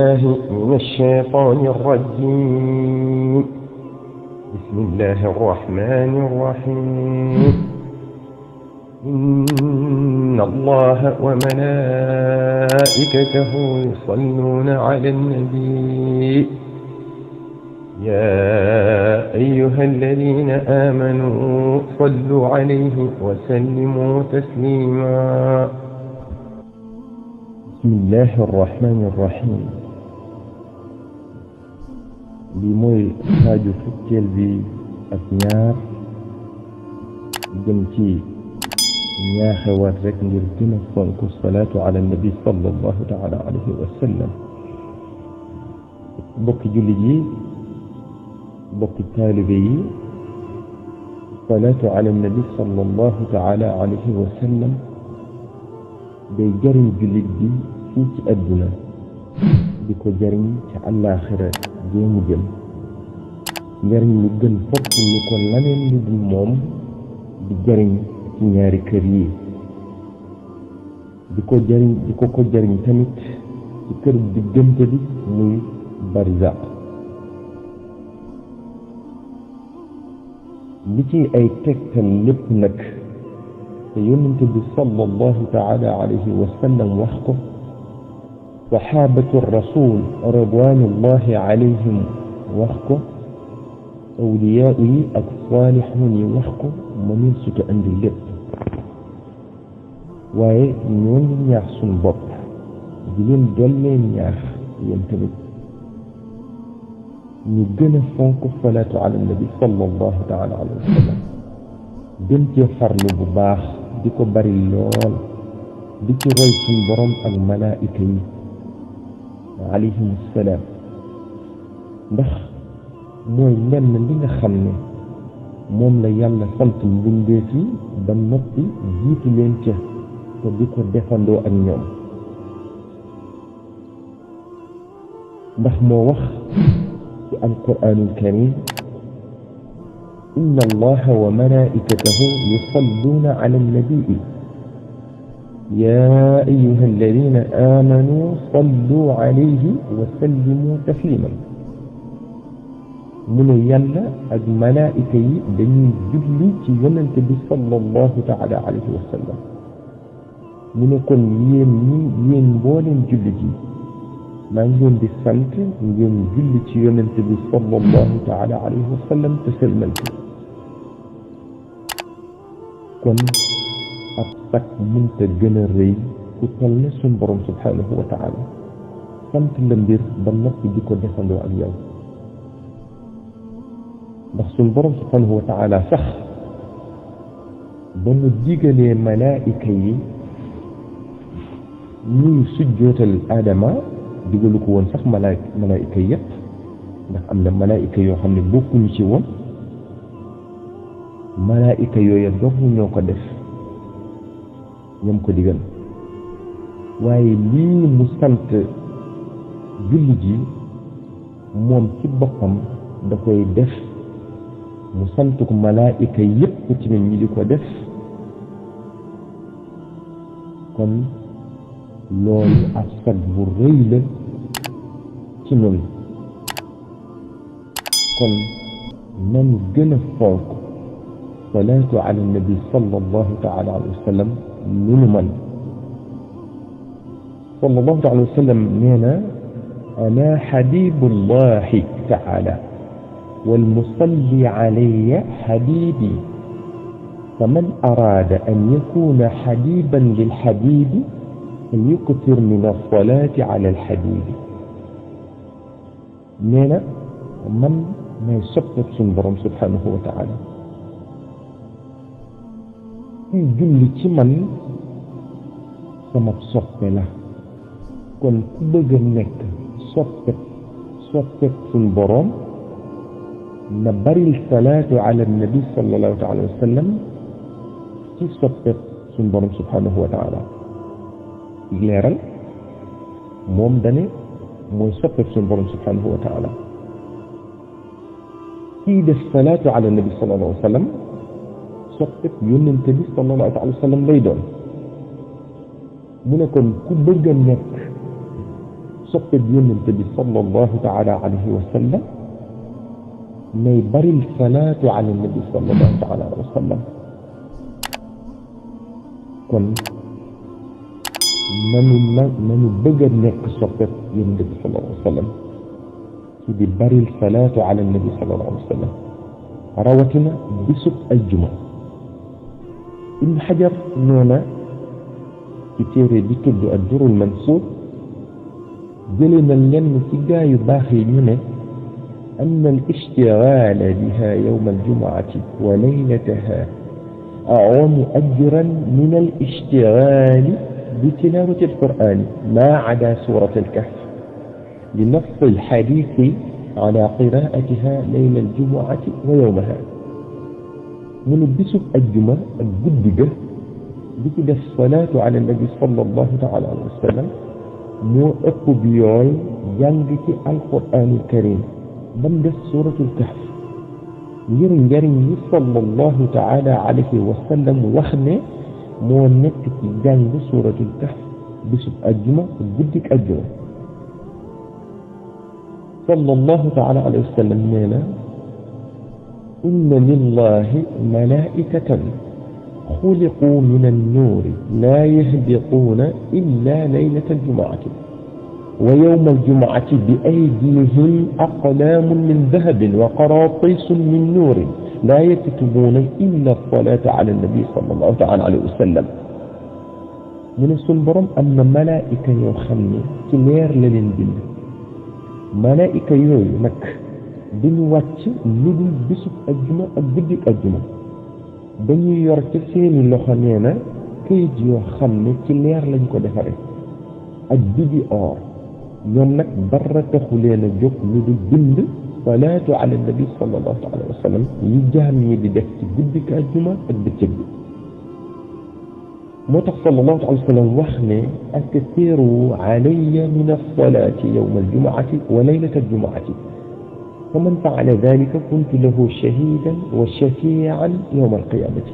بالله من الشيطان الرجيم. بسم الله الرحمن الرحيم. إن الله وملائكته يصلون على النبي يا أيها الذين آمنوا صلوا عليه وسلموا تسليما. بسم الله الرحمن الرحيم. li mooy xaaju fukkeel bi ak ñaar jëm ci ñaaxewaat rek ngir gën a fonk salaatu ala nabi sallallahu taala alayhi wa sallam. bokki jullit yi, bokki taalibe yi, salaatu ala nabi sallallahu taala alayhi wa sallam day jariñ jullit bi fii ci àdduna di ko jariñ ci àllaaxira jéemu jëm. njariñ lu gën fopp lu ko laneen lu dul moom di jariñ ci ñaari kër yi, di ko jariñ tamit ci kër diggante bi muy barzaq. li ci ay tegtal lépp nag te yonente bi sallallahu taala alayhi wa sallam wax ko, saxaabatu rasul ridwanullahi alayhim wax ko, awliyaa yi ak saalixuun yi wax ko, mënul suta andi lépp. waaye ñoo ngi ñaax suñ bopp di leen dollee ñaax yéen tamit ñu gën a fonk salaatu ala nabi sallallahu taala alayhi wa sallam, gën cee farlu bu baax, di ko bari lool, di ci roy suñ borom ak malaayika yi alayhim salaam, ndax mooy lenn li nga xam ne moom la yàlla sant mbindeef yi ba noppi jiitu leen ca te di ko defandoo ak ñoom. ndax moo wax ci alquraanul karim inna allaha wa malaa'ikatahu yusalluuna ala nabii yaa ayyuha alladina aamanu sallu alayhi wa sallimu tasliman. mu ne yàlla ak malaa'ika yi dañuy julli ci yonente bi sallallahu taala alayhi wa sallam. mu ne kon yéen mbooleen jullit yi maa ngi leen di sant ngeen julli ci yonente bi sallallahu taala alayhi wa sallam te sëlmal ci. kon ab sag mënta gën a rëy ku toll ne suñ borom subhanahu wa taala sant la mbir ba noppi di ko defandoo ak yow. ndax suñ borom subhanahu wa taala sax ba mu digalee malaayika yi ñuy sujjootal aadama digalu ko woon sax malaayika yépp, ndax am na malaayika yoo xam ne bokkuñu ci woon. malaayika yooya dong ñoo ko def, ñoom ko digal. waaye lii mu sant jullit yi moom ci boppam da koy def, mu sant ko malaayika yépp ci ne ñi di ko def. kon loolu ab sag bu rëy la ci ñun. kon nan gën a fonk salaatu ala nabi sallallahu taala alayhi wa sallam lu nu man. sallallahu taala alayhi wa sallam nee na ana xabibullahi taala والمصلي علي حبيبي فمن أراد أن يكون حبيبا للحبيب فليكثر من الصلاة على الحبيب. نينا من ما يسبب سنبرم سبحانه وتعالى julli ci man sama soppe la. kon ku bëgg a nekk soppe suñ borom na baril salaatu ala nabi sallallahu taala wa sallam ci soppe suñ borom subhanahu wa taala. leeral moom dane mooy soppe suñ borom subhanahu wa taala. kii def salaatu ala nabi sallallahu alayhi wa sallam soppe yónnente bi sallallahu alayhi wa sallam lay doon. mu ne kon ku bëgg a nekk soppe yonente bi sallallahu taala alayhi wa sallam nay baril salaatu ala nabi sallallahu taala alayhi wa sallam kon nanu bëgg a nekk soppe yonente bi sallallahu alayhi wa sallam ci di baril salaatu ala nabi sallallahu alayhi wa sallam rawatina bisub aljuma ibn xajar nee na ci téere bi tudd ad-durrul mansuur jëlee na lenn ci gaa yu baax yi ñu ne أن الاشتغال بها يوم الجمعة وليلتها أعظم أجرا من الاشتغال بتلاوة القرآن ما عدا سورة الكهف لنص الحديث على قراءتها ليلة الجمعة ويومها من بسب الجمعة الجدجة بكده الصلاة على النبي صلى الله تعالى عليه وسلم مو أقبيول جنجك القرآن الكريم بند سورة الكهف njëriñ sallallahu taala alayhi wa sallam wax ne moo nekk ci jàng suratul kahf bisub ajjuma guddik ajjuma sallallahu taala alayhi wa sallam nee na inna lillahi malaikatan xuliqu min annuuri laa yahbiquuna illa laylata aljumuati ويوم الجمعة بأيديهم أقلام من ذهب وقراطيس من نور لا يكتبون إلا الصلاة على النبي صلى الله عليه وسلم من السنبرم أن ملائكة يخمي كلير للنبي ملائكة يومك بنواتي ندل بسف أجمع أبدك أجمع بني يرتسين اللخنينة كيد يخمي كلير لنكو دفره أجدي أور ñoom nag dara taxu leen a jóg lu dul bind salaatu ala nabi sallallahu alayhi wa sallam yi jaam ñi di def ci guddi ka àjjuma ak bëccëg bi moo tax sallallahu alayhi wa sallam wax ne aktiru alayya min alsalati yawma aljumuati wa laylata aljumuati faman faala dalika kuntu lahu shahidan wa shafian yawma alqiyamati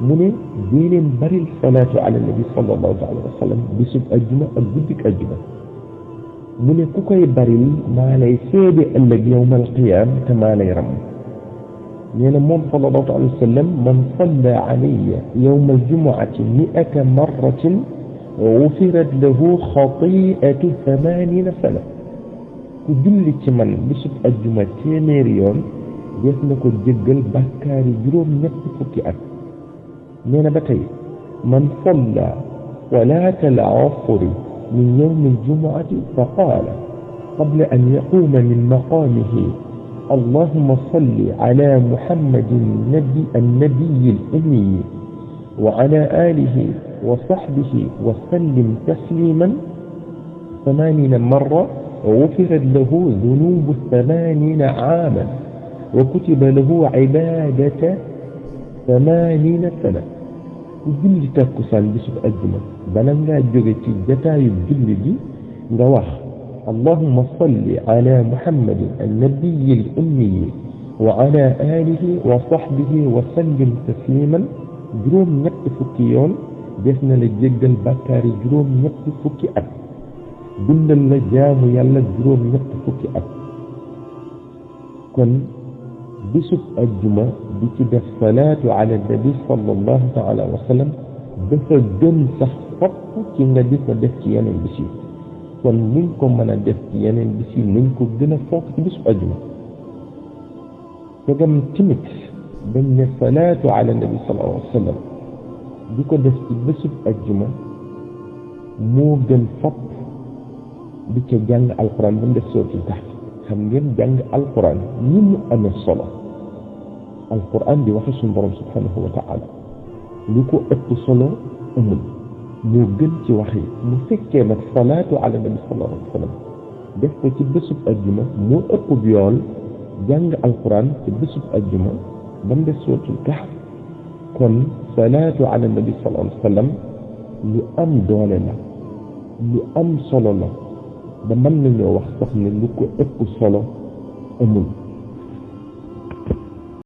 mu ne dee leen baril salaatu ala nabi sallallahu alayhi wa sallam bisub àjjuma ak guddik àjjuma mu ne ku koy baril maa lay seede ëllëg yawmal qiyaam te maa lay ram nee na moom sallallahu alayhi wa sallam man salla alayya yawma aljumuati mi'ata marratin gufirat lahu xati'atu 80 sana ku julli ci man bisub ajjuma téeméeri yoon def na ko jéggal bàkkaari juróom-ñetti fukki at nee na ba tey man salla salaata al-asri من يوم الجمعة فقال قبل أن يقوم من مقامه اللهم صل على محمد النبي الأمي وعلى آله وصحبه وسلم تسليما 80 مرة غفرت له ذنوب 80 عاما وكتب له عبادة 80 سنة julli takkusaan bisub ajjuma bala ngaa jóge ci jataayu julli gi nga wax allahumma salli ala muhammadin annabiyi al ummi wa ala alihi wa sahbihi wa sallim tasliman juróom ñetti fukki yoon def na la jéggal bàkkaari juróom ñetti fukki at dundal la jaamu yàlla juróom ñetti fukki at kon bisub ajjuma di ci def salaatu ala nabi sallallahu taala wa sallam dafa gën sax fopp ci nga di ko def ci yeneen bis yi kon nuñ ko mën a def ci yeneen bis yi nuñ ko gën a fonk ci bisub ajjuma tegam timit dañ ne salaatu ala nabi sallallahu alayhi wa sallam di ko def ci bisub ajjuma moo gën fopp di ca jàng alquran ba mu def sootul Kahf xam ngeen jàng alquran ni mu amee solo alquran di waxe suñu borom subhanahu wa taala lu ko ëpp solo amul moo gën ci wax yi mu fekkee nag salaatu ala nabi sallallahu alayhi wa sallam def ko ci bésub ajjuma moo ëpp bi yoon jàng alquran ci bésub ajjuma ba mu def sootul Kahf kon salaatu ala nabi sallallahu alayhi wa sallam lu am doole la lu am solo la ba mën nañoo wax sax ne lu ko ëpp solo amul